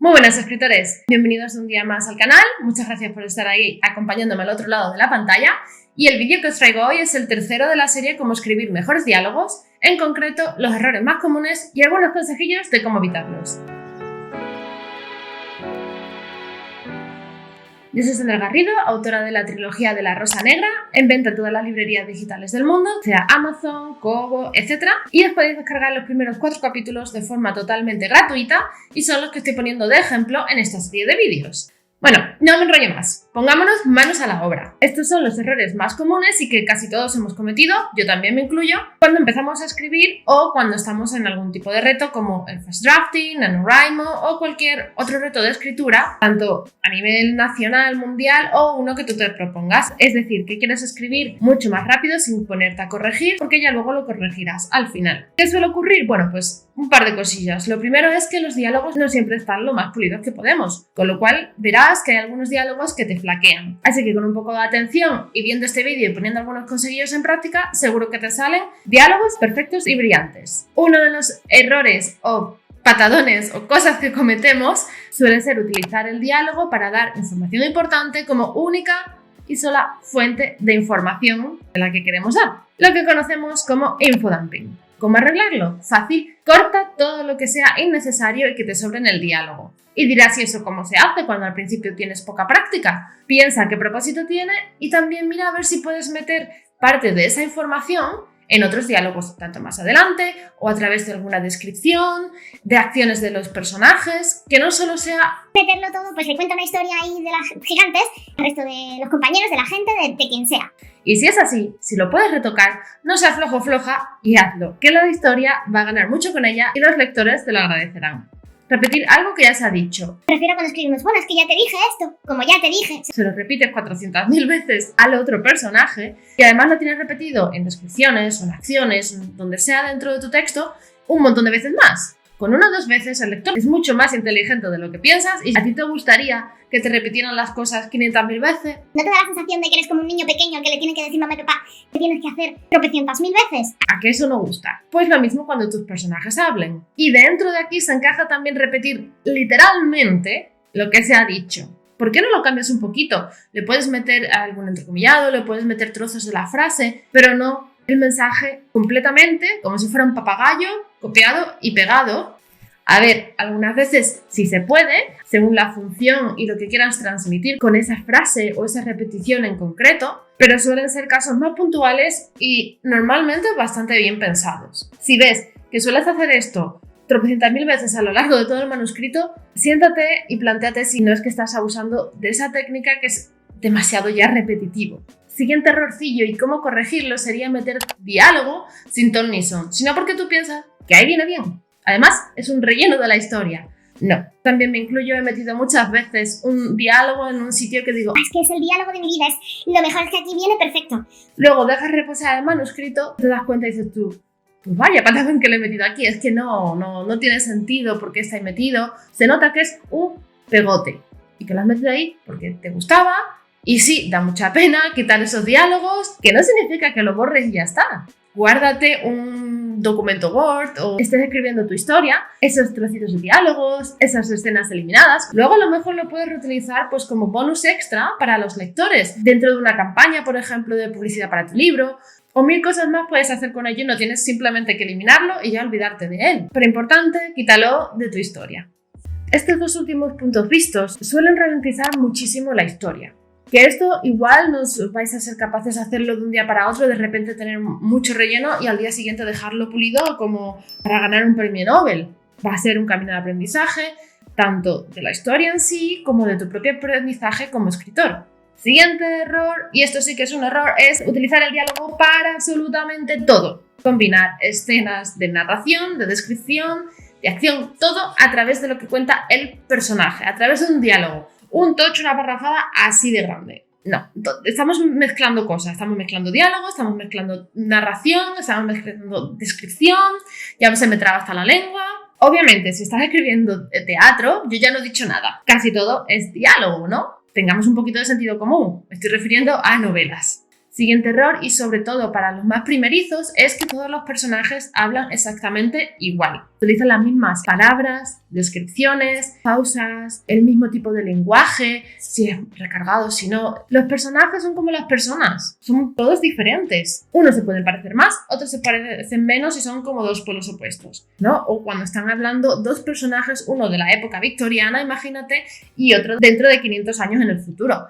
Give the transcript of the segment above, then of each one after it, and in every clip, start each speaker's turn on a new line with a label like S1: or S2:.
S1: Muy buenas escritores, bienvenidos un día más al canal, muchas gracias por estar ahí acompañándome al otro lado de la pantalla y el vídeo que os traigo hoy es el tercero de la serie Cómo escribir mejores diálogos, en concreto los errores más comunes y algunos consejillos de cómo evitarlos. Yo soy Sandra Garrido, autora de la trilogía de La Rosa Negra, en venta en todas las librerías digitales del mundo, sea Amazon, Kobo, etc. Y os podéis descargar los primeros 4 capítulos de forma totalmente gratuita y son los que estoy poniendo de ejemplo en esta serie de vídeos. Bueno, no me enrollo más, pongámonos manos a la obra. Estos son los errores más comunes y que casi todos hemos cometido, yo también me incluyo, cuando empezamos a escribir o cuando estamos en algún tipo de reto como el fast drafting, NaNoWriMo o cualquier otro reto de escritura, tanto a nivel nacional, mundial o uno que tú te propongas. Es decir, que quieres escribir mucho más rápido sin ponerte a corregir porque ya luego lo corregirás al final. ¿Qué suele ocurrir? Bueno, pues un par de cosillas. Lo primero es que los diálogos no siempre están lo más pulidos que podemos, con lo cual verás que hay algunos diálogos que te flaquean. Así que con un poco de atención y viendo este vídeo y poniendo algunos consejillos en práctica, seguro que te salen diálogos perfectos y brillantes. Uno de los errores o patadones o cosas que cometemos suele ser utilizar el diálogo para dar información importante como única y sola fuente de información de la que queremos dar, lo que conocemos como infodumping. ¿Cómo arreglarlo? Fácil, corta todo lo que sea innecesario y que te sobre en el diálogo. Y dirás, ¿y eso cómo se hace cuando al principio tienes poca práctica? Piensa qué propósito tiene y también mira a ver si puedes meter parte de esa información en otros diálogos, tanto más adelante o a través de alguna descripción, de acciones de los personajes, que no solo sea
S2: meterlo todo, pues le cuenta una historia ahí de las gigantes al resto de los compañeros, de la gente, de quien sea.
S1: Y si es así, si lo puedes retocar, no seas flojo o floja y hazlo, que la historia va a ganar mucho con ella y los lectores te lo agradecerán. Repetir algo que ya se ha dicho.
S2: Prefiero cuando escribimos, bueno, es que ya te dije esto, como ya te dije.
S1: Se lo repites 400.000 veces al otro personaje y además lo tienes repetido en descripciones o en acciones, donde sea dentro de tu texto, un montón de veces más. Con 1 o 2 veces el lector es mucho más inteligente de lo que piensas y a ti te gustaría que te repitieran las cosas 500.000 veces.
S2: ¿No te da la sensación de que eres como un niño pequeño al que le tiene que decir mamá y papá que tienes que hacer tropecientas mil veces?
S1: ¿A qué eso no gusta? Pues lo mismo cuando tus personajes hablen. Y dentro de aquí se encaja también repetir literalmente lo que se ha dicho. ¿Por qué no lo cambias un poquito? Le puedes meter algún entrecomillado, le puedes meter trozos de la frase, pero no el mensaje completamente, como si fuera un papagayo, copiado y pegado. A ver, algunas veces sí se puede, según la función y lo que quieras transmitir con esa frase o esa repetición en concreto, pero suelen ser casos más puntuales y normalmente bastante bien pensados. Si ves que sueles hacer esto tropecientas mil veces a lo largo de todo el manuscrito, siéntate y plantéate si no es que estás abusando de esa técnica que es demasiado ya repetitivo. Siguiente errorcillo y cómo corregirlo sería meter diálogo sin ton ni son, sino porque tú piensas que ahí viene bien. Además, es un relleno de la historia. No. También me incluyo, he metido muchas veces un diálogo en un sitio que digo,
S2: Es que es el diálogo de mi vida, es lo mejor es que aquí viene perfecto.
S1: luego dejas reposar el manuscrito, te das cuenta y dices tú, pues vaya patadón que le he metido aquí, es que no tiene sentido porque está ahí metido. Se nota que es un pegote y que lo has metido ahí porque te gustaba. Y sí, da mucha pena quitar esos diálogos, que no significa que lo borres y ya está. Guárdate un documento Word o estés escribiendo tu historia, esos trocitos de diálogos, esas escenas eliminadas. Luego a lo mejor lo puedes reutilizar pues como bonus extra para los lectores, dentro de una campaña, por ejemplo, de publicidad para tu libro. O 1000 cosas más puedes hacer con ello, no tienes simplemente que eliminarlo y ya olvidarte de él. Pero importante, quítalo de tu historia. Estos 2 últimos puntos vistos suelen ralentizar muchísimo la historia. Que esto igual no vais a ser capaces de hacerlo de un día para otro, de repente tener mucho relleno y al día siguiente dejarlo pulido como para ganar un premio Nobel. Va a ser un camino de aprendizaje, tanto de la historia en sí como de tu propio aprendizaje como escritor. Siguiente error, y esto sí que es un error, es utilizar el diálogo para absolutamente todo. Combinar escenas de narración, de descripción, de acción, todo a través de lo que cuenta el personaje, a través de un diálogo. Un tocho, una parrafada así de grande. No, estamos mezclando cosas, estamos mezclando diálogos, estamos mezclando narración, estamos mezclando descripción, ya se me traba hasta la lengua. Obviamente, si estás escribiendo teatro, yo ya no he dicho nada. Casi todo es diálogo, ¿no? Tengamos un poquito de sentido común. Me estoy refiriendo a novelas. Siguiente error, y sobre todo para los más primerizos, es que todos los personajes hablan exactamente igual. Utilizan las mismas palabras, descripciones, pausas, el mismo tipo de lenguaje, si es recargado, si no. Los personajes son como las personas, son todos diferentes. Unos se pueden parecer más, otros se parecen menos y son como dos polos opuestos, ¿no? O cuando están hablando dos personajes, uno de la época victoriana, imagínate, y otro dentro de 500 años en el futuro.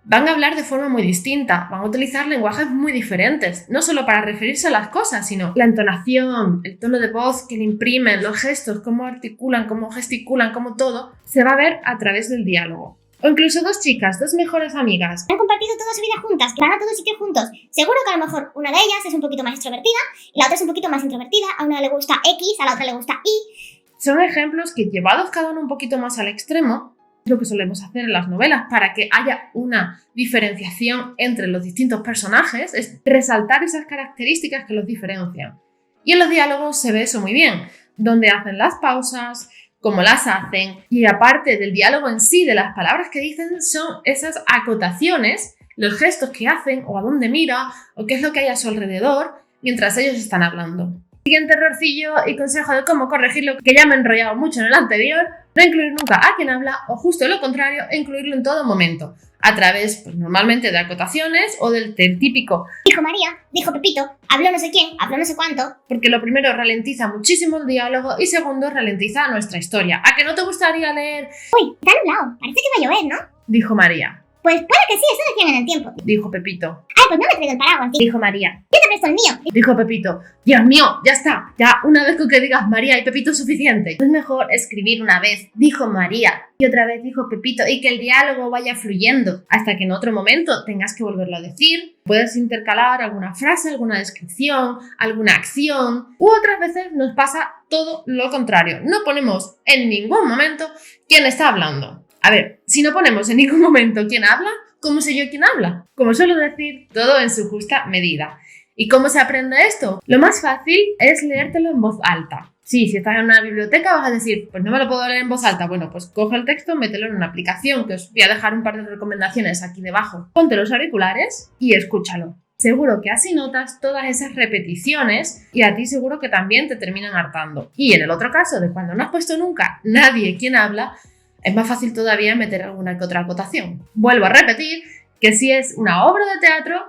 S1: Van a hablar de forma muy distinta, van a utilizar lenguajes muy diferentes, no solo para referirse a las cosas, sino la entonación, el tono de voz que le imprimen, los gestos, cómo articulan, cómo gesticulan, cómo todo, se va a ver a través del diálogo. O incluso dos chicas, dos mejores amigas.
S2: Han compartido toda su vida juntas, que van a todos sitios juntos. Seguro que a lo mejor una de ellas es un poquito más extrovertida y la otra es un poquito más introvertida. A una le gusta X, a la otra le gusta Y.
S1: Son ejemplos que, llevados cada uno un poquito más al extremo, es lo que solemos hacer en las novelas para que haya una diferenciación entre los distintos personajes, es resaltar esas características que los diferencian. Y en los diálogos se ve eso muy bien, donde hacen las pausas, cómo las hacen, y aparte del diálogo en sí, de las palabras que dicen, son esas acotaciones, los gestos que hacen, o a dónde mira, o qué es lo que hay a su alrededor, mientras ellos están hablando. Siguiente errorcillo y consejo de cómo corregirlo, que ya me he enrollado mucho en el anterior: no incluir nunca a quien habla, o justo lo contrario, incluirlo en todo momento, a través, pues, normalmente de acotaciones o del típico
S2: dijo María, dijo Pepito, habló no sé quién, habló no sé cuánto.
S1: Porque lo primero ralentiza muchísimo el diálogo y segundo ralentiza nuestra historia. ¿A que no te gustaría leer?
S2: Uy, está nublado, parece que va a llover, ¿no?
S1: Dijo María.
S2: Pues puede que sí, eso decían en el tiempo.
S1: Dijo Pepito.
S2: Ay, pues no me he traído el paraguas, tío.
S1: Dijo María.
S2: Yo te presto el mío.
S1: Dijo Pepito. Dios mío, ya está. Ya una vez con que digas María y Pepito es suficiente. Es mejor escribir una vez, dijo María, y otra vez dijo Pepito, y que el diálogo vaya fluyendo hasta que en otro momento tengas que volverlo a decir. Puedes intercalar alguna frase, alguna descripción, alguna acción, u otras veces nos pasa todo lo contrario. No ponemos en ningún momento quién está hablando. A ver, si no ponemos en ningún momento quién habla, ¿cómo sé yo quién habla? Como suelo decir, todo en su justa medida. ¿Y cómo se aprende esto? Lo más fácil es leértelo en voz alta. Sí, si estás en una biblioteca vas a decir, pues no me lo puedo leer en voz alta. Bueno, pues coge el texto, mételo en una aplicación, que os voy a dejar un par de recomendaciones aquí debajo. Ponte los auriculares y escúchalo. Seguro que así notas todas esas repeticiones y a ti seguro que también te terminan hartando. Y en el otro caso de cuando no has puesto nunca nadie quien habla, es más fácil todavía meter alguna que otra acotación. Vuelvo a repetir que si es una obra de teatro,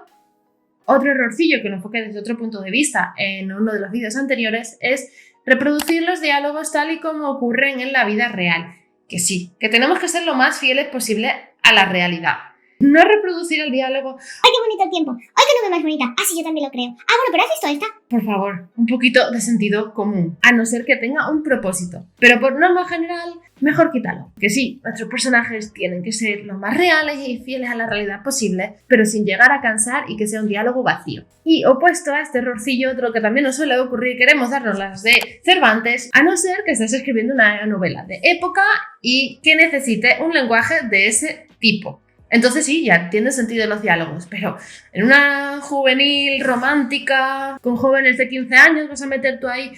S1: otro errorcillo que lo enfoqué desde otro punto de vista en uno de los vídeos anteriores es reproducir los diálogos tal y como ocurren en la vida real. Que sí, que tenemos que ser lo más fieles posible a la realidad. No reproducir el diálogo.
S2: ¡Ay, qué bonito el tiempo! ¡Ay, qué nube más bonita! Ah, sí, yo también lo creo. Ah, bueno, pero ¿has visto esta?
S1: Por favor, un poquito de sentido común, a no ser que tenga un propósito. Pero por norma general, mejor quítalo. Que sí, nuestros personajes tienen que ser lo más reales y fieles a la realidad posible, pero sin llegar a cansar y que sea un diálogo vacío. Y opuesto a este errorcillo, otro que también nos suele ocurrir, queremos darnos las de Cervantes, a no ser que estés escribiendo una novela de época y que necesite un lenguaje de ese tipo. Entonces sí, ya tiene sentido los diálogos, pero en una juvenil romántica con jóvenes de 15 años vas a meter tú ahí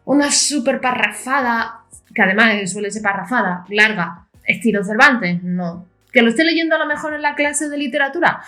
S1: una súper parrafada, que además suele ser parrafada, larga, estilo Cervantes, no. ¿Que lo esté leyendo a lo mejor en la clase de literatura?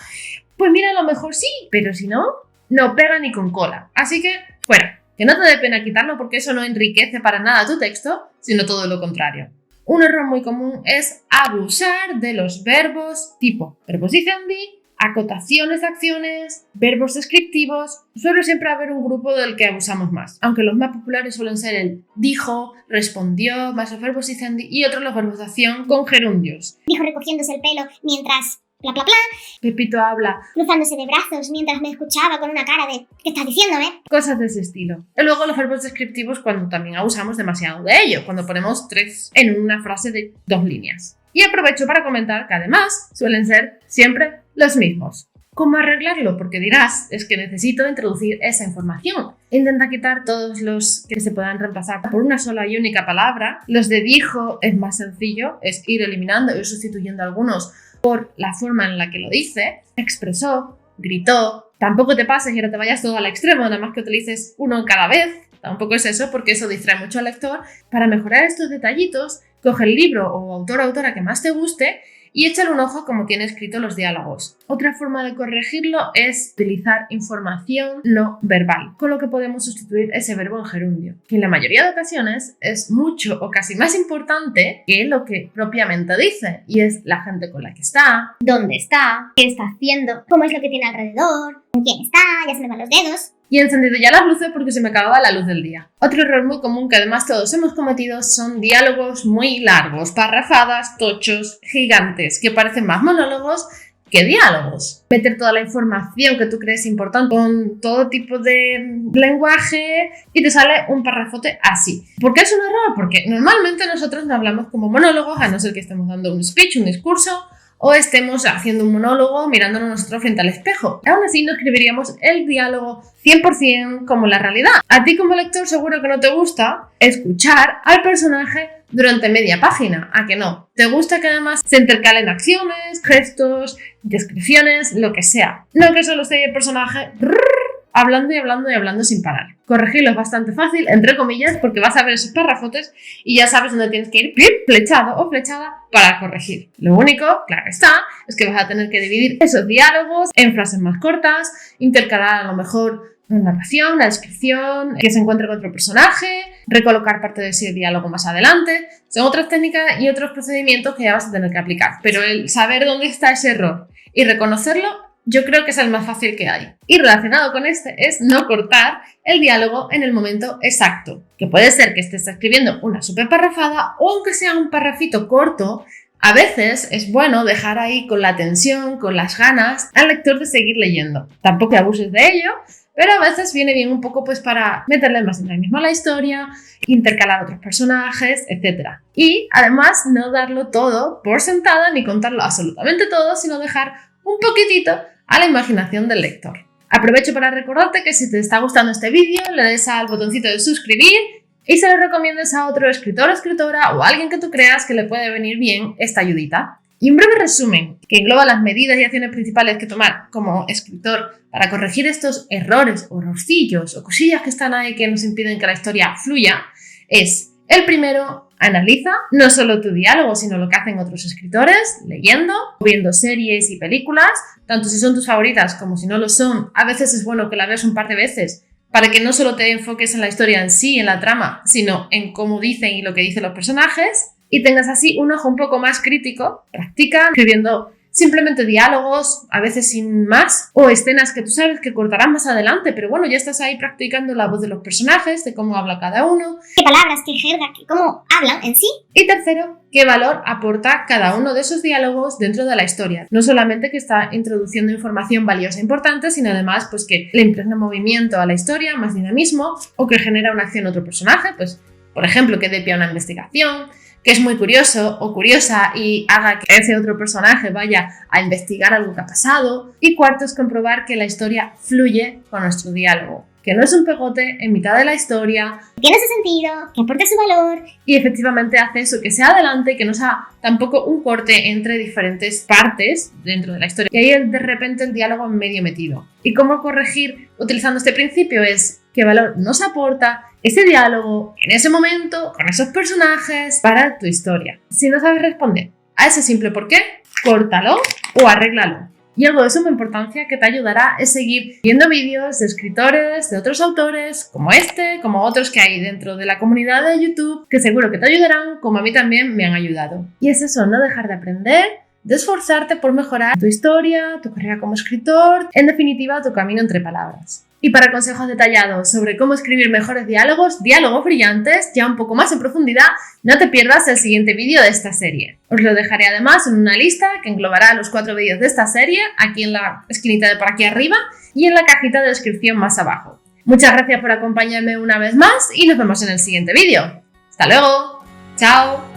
S1: Pues mira, a lo mejor sí, pero si no, no pega ni con cola. Así que, fuera, que no te dé pena quitarlo porque eso no enriquece para nada tu texto, sino todo lo contrario. Un error muy común es abusar de los verbos tipo preposiciondi, acotaciones de acciones, verbos descriptivos. Suele siempre haber un grupo del que abusamos más, aunque los más populares suelen ser el dijo, respondió, más los verbos dicendi y otros los verbos de acción con gerundios.
S2: Dijo recogiéndose el pelo mientras... Bla, bla, bla.
S1: Pepito habla
S2: Cruzándose de brazos mientras me escuchaba con una cara de ¿qué estás diciéndome?
S1: Cosas de ese estilo. Y luego los verbos descriptivos cuando también abusamos demasiado de ello, cuando ponemos 3 en una frase de 2 líneas. Y aprovecho para comentar que además suelen ser siempre los mismos. ¿Cómo arreglarlo? Porque dirás, es que necesito introducir esa información. Intenta quitar todos los que se puedan reemplazar por una sola y única palabra. Los de dijo es más sencillo, es ir eliminando y sustituyendo algunos por la forma en la que lo dice. Expresó, gritó. Tampoco te pases y ahora te vayas todo al extremo, nada más que utilices uno cada vez. Tampoco es eso, porque eso distrae mucho al lector. Para mejorar estos detallitos, coge el libro o autor o autora que más te guste y échale un ojo a cómo tiene escrito los diálogos. Otra forma de corregirlo es utilizar información no verbal, con lo que podemos sustituir ese verbo en gerundio, que en la mayoría de ocasiones es mucho o casi más importante que lo que propiamente dice, y es la gente con la que está,
S2: dónde está, qué está haciendo, cómo es lo que tiene alrededor, con quién está, ya se me van los dedos.
S1: Y he encendido ya las luces porque se me acababa la luz del día. Otro error muy común que además todos hemos cometido son diálogos muy largos, parrafadas, tochos, gigantes, que parecen más monólogos que diálogos. Meter toda la información que tú crees importante con todo tipo de lenguaje y te sale un parrafote así. ¿Por qué es un error? Porque normalmente nosotros no hablamos como monólogos, a no ser que estemos dando un speech, un discurso, o estemos haciendo un monólogo mirándonos nosotros frente al espejo. Aún así no escribiríamos el diálogo 100% como la realidad. A ti como lector seguro que no te gusta escuchar al personaje durante media página, ¿a que no? Te gusta que además se intercalen acciones, gestos, descripciones, lo que sea. No que solo esté el personaje hablando y hablando y hablando sin parar. Corregirlo es bastante fácil, entre comillas, porque vas a ver esos parrafotes y ya sabes dónde tienes que ir flechado o flechada para corregir. Lo único, claro está, es que vas a tener que dividir esos diálogos en frases más cortas, intercalar a lo mejor la narración, la descripción, que se encuentre con otro personaje, recolocar parte de ese diálogo más adelante. Son otras técnicas y otros procedimientos que ya vas a tener que aplicar, pero el saber dónde está ese error y reconocerlo, yo creo que es el más fácil que hay. Y relacionado con este es no cortar el diálogo en el momento exacto, que puede ser que estés escribiendo una súper parrafada o aunque sea un parrafito corto, a veces es bueno dejar ahí con la tensión, con las ganas al lector de seguir leyendo. Tampoco abuses de ello, pero a veces viene bien un poco pues para meterle más dinamismo a la historia, intercalar otros personajes, etc. Y además no darlo todo por sentada ni contarlo absolutamente todo, sino dejar un poquitito a la imaginación del lector. Aprovecho para recordarte que si te está gustando este vídeo, le des al botoncito de suscribir y se lo recomiendes a otro escritor o escritora o a alguien que tú creas que le puede venir bien esta ayudita. Y un breve resumen que engloba las medidas y acciones principales que tomar como escritor para corregir estos errores o errorcillos o cosillas que están ahí que nos impiden que la historia fluya es: el primero, analiza no solo tu diálogo, sino lo que hacen otros escritores, leyendo, viendo series y películas, tanto si son tus favoritas como si no lo son. A veces es bueno que la veas un par de veces para que no solo te enfoques en la historia en sí, en la trama, sino en cómo dicen y lo que dicen los personajes, y tengas así un ojo un poco más crítico. Practica escribiendo simplemente diálogos, a veces sin más, o escenas que tú sabes que cortarás más adelante, pero bueno, ya estás ahí practicando la voz de los personajes, de cómo habla cada uno.
S2: ¿Qué palabras, qué jerga, cómo hablan en sí?
S1: Y tercero, qué valor aporta cada uno de esos diálogos dentro de la historia. No solamente que está introduciendo información valiosa e importante, sino además pues que le impregna movimiento a la historia, más dinamismo, o que genera una acción a otro personaje, pues por ejemplo que dé pie a una investigación, que es muy curioso o curiosa y haga que ese otro personaje vaya a investigar algo que ha pasado. Y cuarto es comprobar que la historia fluye con nuestro diálogo, que no es un pegote en mitad de la historia,
S2: tiene ese sentido, que aporta su valor
S1: y efectivamente hace eso, que sea adelante, que no sea tampoco un corte entre diferentes partes dentro de la historia y ahí de repente el diálogo en medio metido. ¿Y cómo corregir utilizando este principio? Es qué valor nos aporta ese diálogo en ese momento con esos personajes para tu historia. Si no sabes responder a ese simple por qué, córtalo o arréglalo. Y algo de suma importancia que te ayudará es seguir viendo vídeos de escritores, de otros autores, como este, como otros que hay dentro de la comunidad de YouTube, que seguro que te ayudarán, como a mí también me han ayudado. Y es eso, no dejar de aprender, de esforzarte por mejorar tu historia, tu carrera como escritor, en definitiva, tu camino entre palabras. Y para consejos detallados sobre cómo escribir mejores diálogos brillantes, ya un poco más en profundidad, no te pierdas el siguiente vídeo de esta serie. Os lo dejaré además en una lista que englobará los 4 vídeos de esta serie, aquí en la esquinita de por aquí arriba y en la cajita de descripción más abajo. Muchas gracias por acompañarme una vez más y nos vemos en el siguiente vídeo. ¡Hasta luego! ¡Chao!